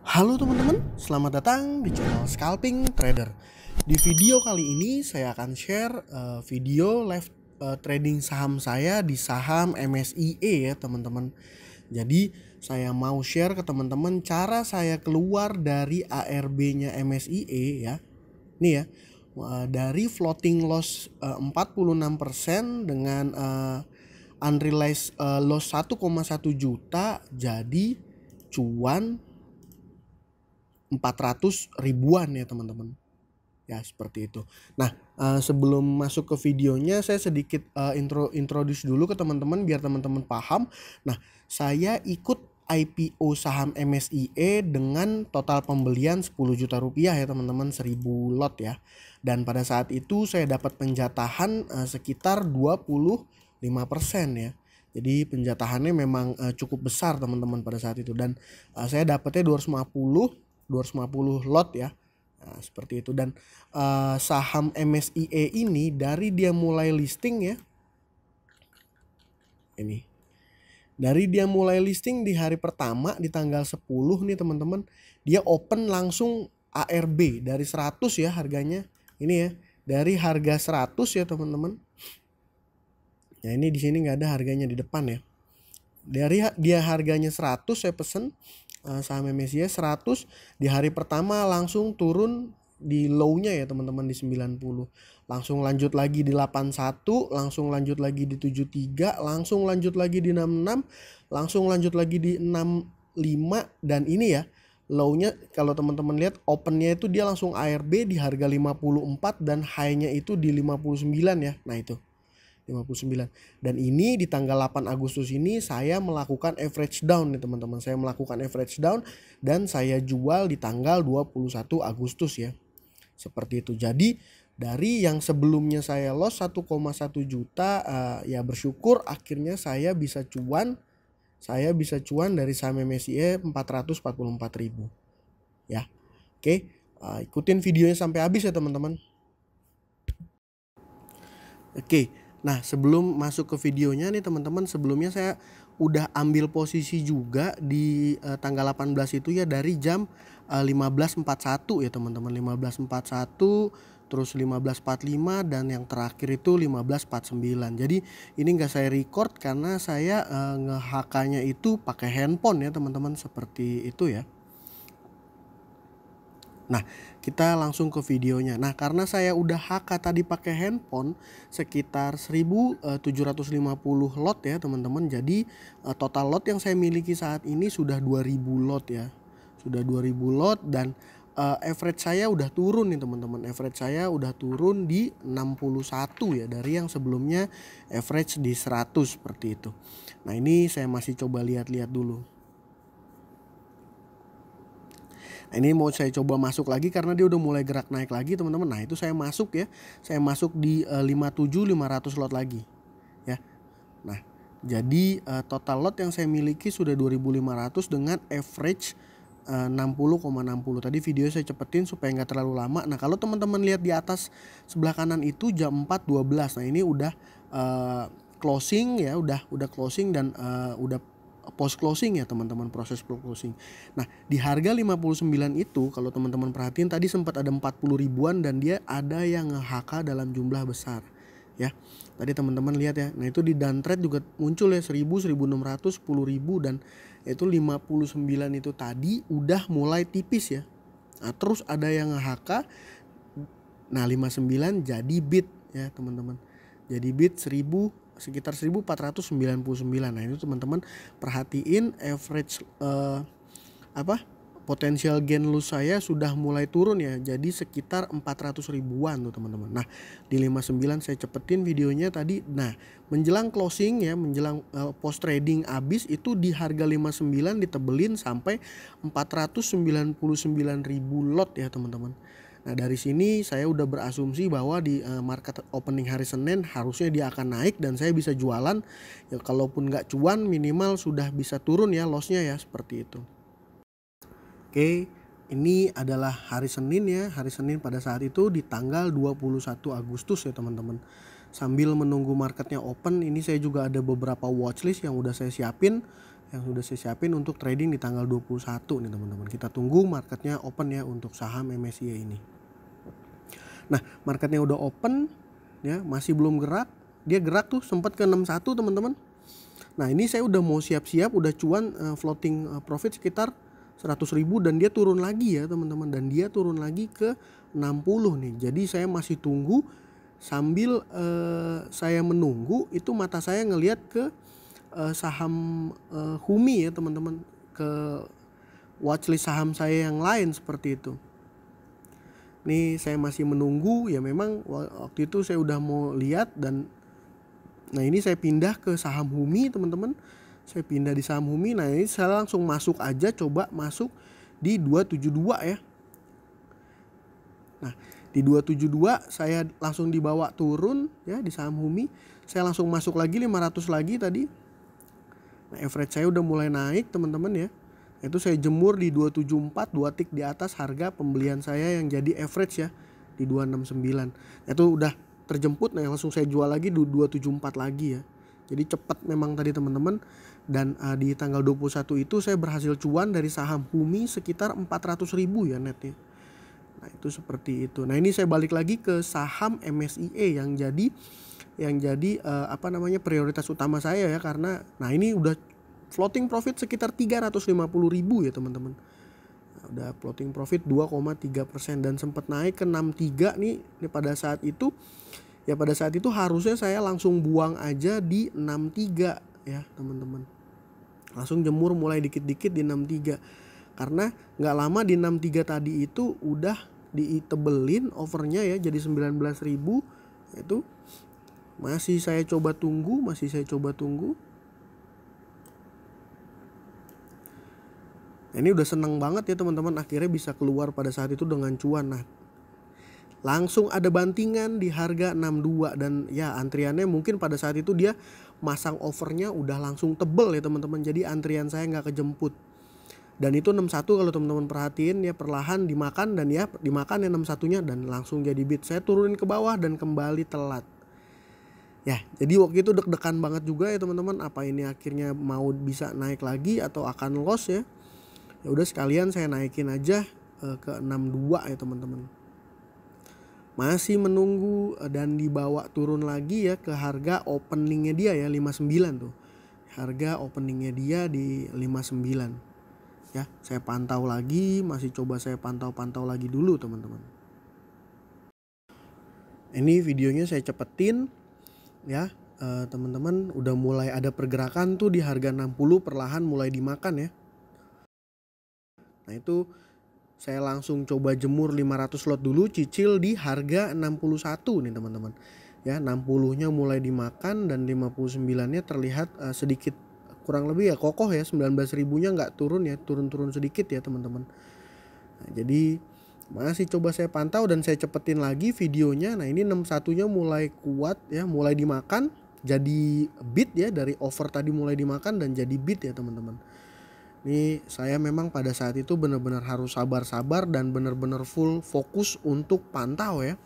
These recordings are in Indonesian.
Halo teman-teman, selamat datang di channel Scalping Trader. Di video kali ini saya akan share video live trading saham saya di saham MSIE ya teman-teman. Jadi saya mau share ke teman-teman cara saya keluar dari ARB-nya MSIE ya. Nih ya, dari floating loss 46% dengan unrealized loss 1,1 juta jadi cuan 400 ribuan ya teman-teman. Ya seperti itu. Nah sebelum masuk ke videonya saya sedikit introduce dulu ke teman-teman biar teman-teman paham. Nah saya ikut IPO saham MSIE dengan total pembelian 10 juta rupiah ya teman-teman, 1000 lot ya. Dan pada saat itu saya dapat penjatahan sekitar 25% ya. Jadi penjatahannya memang cukup besar teman-teman pada saat itu. Dan saya dapatnya 250 lot ya. Nah, seperti itu. Dan saham MSIE ini dari dia mulai listing ya, ini dari dia mulai listing di hari pertama di tanggal 10 nih teman-teman, dia open langsung ARB dari 100 ya harganya. Ini ya, dari harga 100 ya teman-teman. Ya ini di sini nggak ada harganya di depan ya. Dari dia harganya 100 saya pesen saham MSIE 100, di hari pertama langsung turun di low-nya ya teman-teman di 90. Langsung lanjut lagi di 81, langsung lanjut lagi di 73, langsung lanjut lagi di 66, langsung lanjut lagi di 65 dan ini ya low-nya kalau teman-teman lihat open-nya itu dia langsung ARB di harga 54 dan high-nya itu di 59 ya. Nah itu 59. Dan ini di tanggal 8 Agustus ini saya melakukan average down nih teman-teman. Saya melakukan average down dan saya jual di tanggal 21 Agustus ya. Seperti itu. Jadi dari yang sebelumnya saya loss 1,1 juta ya bersyukur akhirnya saya bisa cuan. Saya bisa cuan dari saham MSIE 444.000 ya. Oke, ikutin videonya sampai habis ya teman-teman. Oke. Nah sebelum masuk ke videonya nih teman-teman, sebelumnya saya udah ambil posisi juga di tanggal 18 itu ya dari jam 15.41 ya teman-teman, 15.41 terus 15.45 dan yang terakhir itu 15.49. Jadi ini nggak saya record karena saya nge-HK-nya itu pakai handphone ya teman-teman, seperti itu ya. Nah kita langsung ke videonya. Nah karena saya udah HK tadi pakai handphone sekitar 1750 lot ya teman-teman. Jadi total lot yang saya miliki saat ini sudah 2000 lot ya. Sudah 2000 lot dan average saya udah turun nih teman-teman. Average saya udah turun di 61 ya, dari yang sebelumnya average di 100 seperti itu. Nah ini saya masih coba lihat-lihat dulu. Ini mau saya coba masuk lagi karena dia udah mulai gerak naik lagi teman-teman. Nah itu saya masuk ya, saya masuk di 500 lot lagi ya. Nah jadi total lot yang saya miliki sudah 2500 dengan average 60,60. Tadi video saya cepetin supaya nggak terlalu lama. Nah kalau teman-teman lihat di atas sebelah kanan itu jam 4.12. Nah ini udah closing ya, udah closing dan udah post closing ya teman-teman, proses post closing. Nah di harga 59 itu kalau teman-teman perhatiin tadi sempat ada 40 ribuan dan dia ada yang nge-HK dalam jumlah besar ya. Tadi teman-teman lihat ya. Nah itu di down trade juga muncul ya 1000, 1600, 10.000 dan itu 59 itu tadi udah mulai tipis ya. Nah terus ada yang nge-HK. Nah 59 jadi bid ya teman-teman. Jadi bid 1000 sekitar 1499. Nah itu teman-teman perhatiin average potential gain loss saya sudah mulai turun ya, jadi sekitar 400 ribuan tuh teman-teman. Nah di 59 saya cepetin videonya tadi. Nah menjelang closing ya, menjelang post trading habis itu di harga 59 ditebelin sampai 499 ribu lot ya teman-teman. Nah dari sini saya udah berasumsi bahwa di market opening hari Senin harusnya dia akan naik dan saya bisa jualan ya, kalaupun nggak cuan minimal sudah bisa turun ya lossnya ya, seperti itu. Oke, ini adalah hari Senin ya, hari Senin pada saat itu di tanggal 21 Agustus ya teman-teman. Sambil menunggu marketnya open, ini saya juga ada beberapa watchlist yang udah saya siapin yang sudah saya siapin untuk trading di tanggal 21 nih teman-teman. Kita tunggu marketnya open ya untuk saham MSCI ini. Nah, marketnya udah open ya, masih belum gerak. Dia gerak tuh sempat ke 61 teman-teman. Nah, ini saya udah mau siap-siap, udah cuan floating profit sekitar 100.000 dan dia turun lagi ya teman-teman, dan dia turun lagi ke 60 nih. Jadi saya masih tunggu sambil saya menunggu itu mata saya ngelihat ke saham Humi ya teman-teman, ke watchlist saham saya yang lain seperti itu. Nih saya masih menunggu ya, memang waktu itu saya udah mau lihat dan nah ini saya pindah ke saham Humi teman-teman. Saya pindah di saham Humi. Nah ini saya langsung masuk aja, coba masuk di 272 ya. Nah di 272 saya langsung dibawa turun ya di saham Humi. Saya langsung masuk lagi 500 lagi tadi. Nah average saya udah mulai naik teman-teman ya. Itu saya jemur di 274, 2 tik di atas harga pembelian saya yang jadi average ya di 269. Itu udah terjemput, nah langsung saya jual lagi di 274 lagi ya. Jadi cepat memang tadi teman-teman. Dan di tanggal 21 itu saya berhasil cuan dari saham Humi sekitar 400.000 ya netnya. Nah itu seperti itu. Nah ini saya balik lagi ke saham MSCI yang jadi prioritas utama saya ya, karena nah ini udah floating profit sekitar 350.000 ya teman-teman. Nah, udah floating profit 2,3% dan sempat naik ke 63 nih pada saat itu. Ya pada saat itu harusnya saya langsung buang aja di 63 ya teman-teman. Langsung jemur mulai dikit-dikit di 63. Karena nggak lama di 63 tadi itu udah ditebelin overnya ya jadi 19.000. Itu masih saya coba tunggu. Ini udah seneng banget ya teman-teman, akhirnya bisa keluar pada saat itu dengan cuan. Nah langsung ada bantingan di harga 62 dan ya antriannya mungkin pada saat itu dia masang overnya udah langsung tebel ya teman-teman. Jadi antrian saya nggak kejemput. Dan itu 61 kalau teman-teman perhatiin ya, perlahan dimakan dan ya dimakan ya 61-nya dan langsung jadi bid. Saya turunin ke bawah dan kembali telat. Ya, jadi waktu itu deg-degan banget juga ya teman-teman, apa ini akhirnya mau bisa naik lagi atau akan loss ya. Ya udah sekalian saya naikin aja ke 62 ya teman-teman. Masih menunggu dan dibawa turun lagi ya ke harga openingnya dia ya 59 tuh. Harga openingnya dia di 59. Ya, saya pantau lagi, masih coba saya pantau lagi dulu teman-teman. Ini videonya saya cepetin ya. Teman-teman udah mulai ada pergerakan tuh di harga 60, perlahan mulai dimakan ya. Nah itu saya langsung coba jemur 500 lot dulu, cicil di harga 61 nih teman-teman. Ya 60-nya mulai dimakan dan 59-nya terlihat sedikit kurang lebih ya kokoh ya, 19.000-nya nggak turun ya, turun-turun sedikit ya teman-teman. Nah, jadi masih coba saya pantau dan saya cepetin lagi videonya. Nah ini 61-nya mulai kuat ya, mulai dimakan jadi bid ya, dari over tadi mulai dimakan dan jadi bid ya teman-teman. Ini saya memang pada saat itu benar-benar harus sabar-sabar dan benar-benar full fokus untuk pantau ya.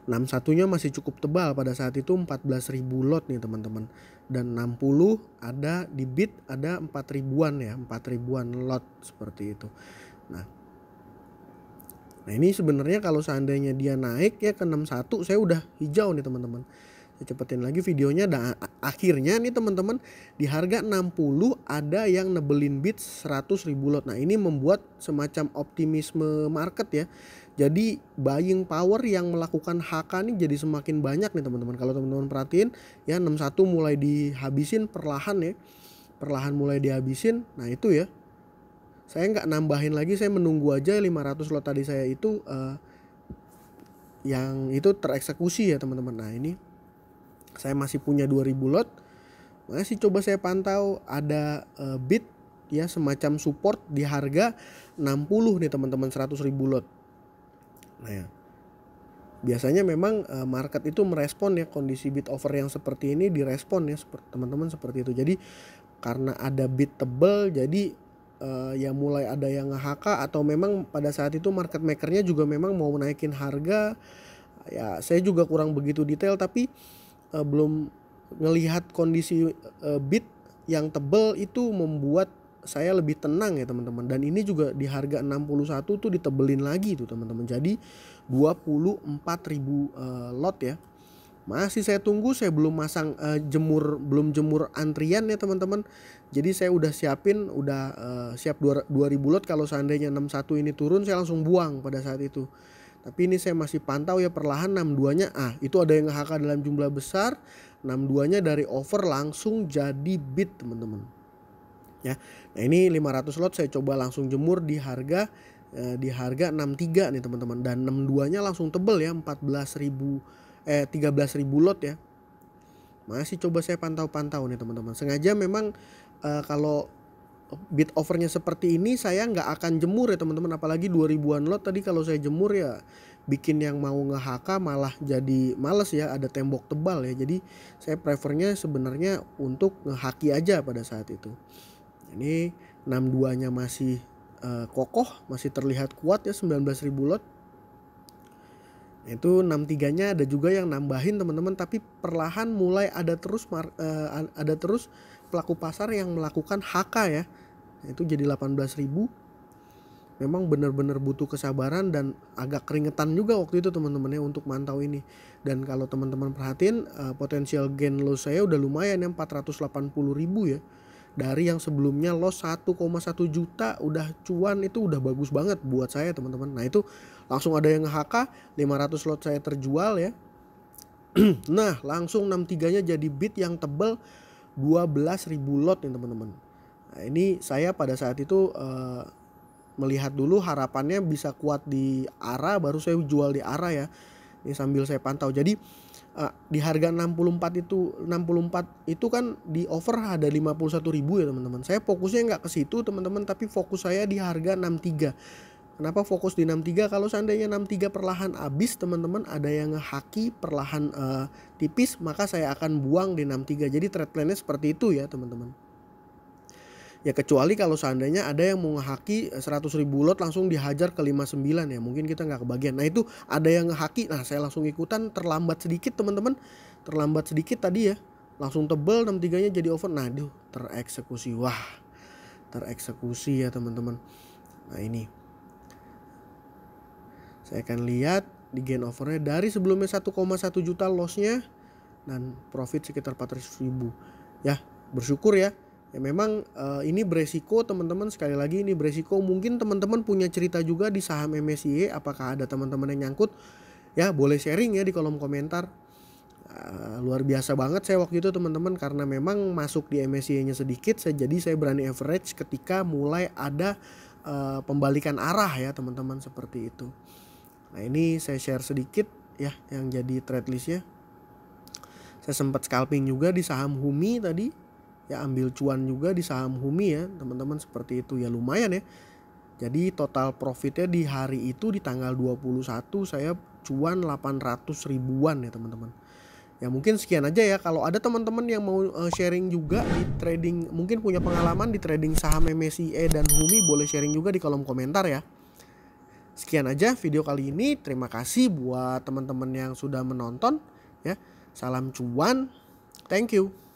61-nya masih cukup tebal pada saat itu, 14.000 lot nih teman-teman. Dan 60 ada di bid ada 4.000-an ya, 4.000-an lot seperti itu. Nah ini sebenarnya kalau seandainya dia naik ya ke 61 saya udah hijau nih teman-teman. Saya cepetin lagi videonya dan akhirnya nih teman-teman di harga 60 ada yang nebelin bid 100.000 lot. Nah ini membuat semacam optimisme market ya. Jadi buying power yang melakukan HK nih jadi semakin banyak nih teman-teman. Kalau teman-teman perhatiin ya 61 mulai dihabisin perlahan ya. Perlahan mulai dihabisin. Nah itu ya. Saya nggak nambahin lagi, saya menunggu aja 500 lot tadi saya itu yang itu tereksekusi ya teman-teman. Nah ini saya masih punya 2.000 lot, masih coba saya pantau ada bid ya semacam support di harga 60 nih teman-teman, 100.000 lot. Nah ya, biasanya memang market itu merespon ya kondisi bid over yang seperti ini, direspon ya teman-teman seperti itu. Jadi karena ada bid tebel jadi ya mulai ada yang nge-HK atau memang pada saat itu market makernya juga memang mau naikin harga. Ya saya juga kurang begitu detail tapi belum ngelihat kondisi bid yang tebel itu membuat saya lebih tenang ya teman-teman. Dan ini juga di harga 61 tuh ditebelin lagi tuh teman-teman. Jadi 24.000 lot ya. Masih saya tunggu, saya belum masang belum jemur antrian ya teman-teman. Jadi saya udah siapin, siap 2000 lot. Kalau seandainya 61 ini turun, saya langsung buang pada saat itu. Tapi ini saya masih pantau ya perlahan. 62-nya itu ada yang nge-HK dalam jumlah besar. 62-nya dari over langsung jadi bid teman-teman ya. Nah ini 500 lot saya coba langsung jemur di harga 63 nih teman-teman. Dan 62-nya langsung tebel ya, 13.000 lot ya. Masih coba saya pantau-pantau nih teman-teman. Sengaja memang kalau bid overnya seperti ini saya nggak akan jemur ya teman-teman. Apalagi 2000-an lot tadi, kalau saya jemur ya bikin yang mau nge-HK malah jadi males ya, ada tembok tebal ya. Jadi saya prefernya sebenarnya untuk nge-HK aja pada saat itu. Ini 62-nya masih kokoh, masih terlihat kuat ya, 19.000 lot. Itu 63-nya ada juga yang nambahin teman-teman, tapi perlahan mulai ada terus pelaku pasar yang melakukan HK ya. Itu jadi 18.000. Memang benar-benar butuh kesabaran dan agak keringetan juga waktu itu teman-teman ya untuk mantau ini. Dan kalau teman-teman perhatiin potensial gain loss saya udah lumayan ya, 480.000 ya. Dari yang sebelumnya loss 1,1 juta udah cuan, itu udah bagus banget buat saya teman-teman. Nah itu langsung ada yang nge-HK, 500 lot saya terjual ya. Nah langsung 63-nya jadi bid yang tebel 12.000 lot nih teman-teman. Nah ini saya pada saat itu melihat dulu harapannya bisa kuat di ARA, baru saya jual di ARA ya. Ini sambil saya pantau. Jadi di harga 64 itu kan di over ada 51.000 ya teman-teman. Saya fokusnya nggak ke situ teman-teman, tapi fokus saya di harga 63. Kenapa fokus di 63? Kalau seandainya 63 perlahan habis teman-teman, ada yang nge-HK perlahan tipis, maka saya akan buang di 63. Jadi trade plan-nya seperti itu ya teman-teman. Ya kecuali kalau seandainya ada yang mau nge-HK 100.000 lot langsung dihajar ke 59 ya, mungkin kita nggak kebagian. Nah itu ada yang nge-HK, nah saya langsung ikutan, terlambat sedikit teman-teman. Terlambat sedikit tadi ya, langsung tebel 63-nya jadi over. Nah tereksekusi, tereksekusi ya teman-teman. Nah ini saya akan lihat di gain overnya dari sebelumnya 1,1 juta lossnya dan profit sekitar 400.000 ya. Bersyukur ya. Ya memang ini beresiko teman-teman, sekali lagi ini beresiko. Mungkin teman-teman punya cerita juga di saham MSCI, apakah ada teman-teman yang nyangkut ya, boleh sharing ya di kolom komentar. Luar biasa banget saya waktu itu teman-teman, karena memang masuk di MSCI-nya sedikit, jadi saya berani average ketika mulai ada pembalikan arah ya teman-teman, seperti itu. Nah ini saya share sedikit ya yang jadi trade listnya. Saya sempat scalping juga di saham Humi tadi ya, ambil cuan juga di saham Humi ya teman-teman, seperti itu ya, lumayan ya. Jadi total profitnya di hari itu di tanggal 21 saya cuan 800 ribuan ya teman-teman. Ya mungkin sekian aja ya. Kalau ada teman-teman yang mau sharing juga di trading, mungkin punya pengalaman di trading saham MSCI dan Humi, boleh sharing juga di kolom komentar ya. Sekian aja video kali ini. Terima kasih buat teman-teman yang sudah menonton ya. Salam cuan. Thank you.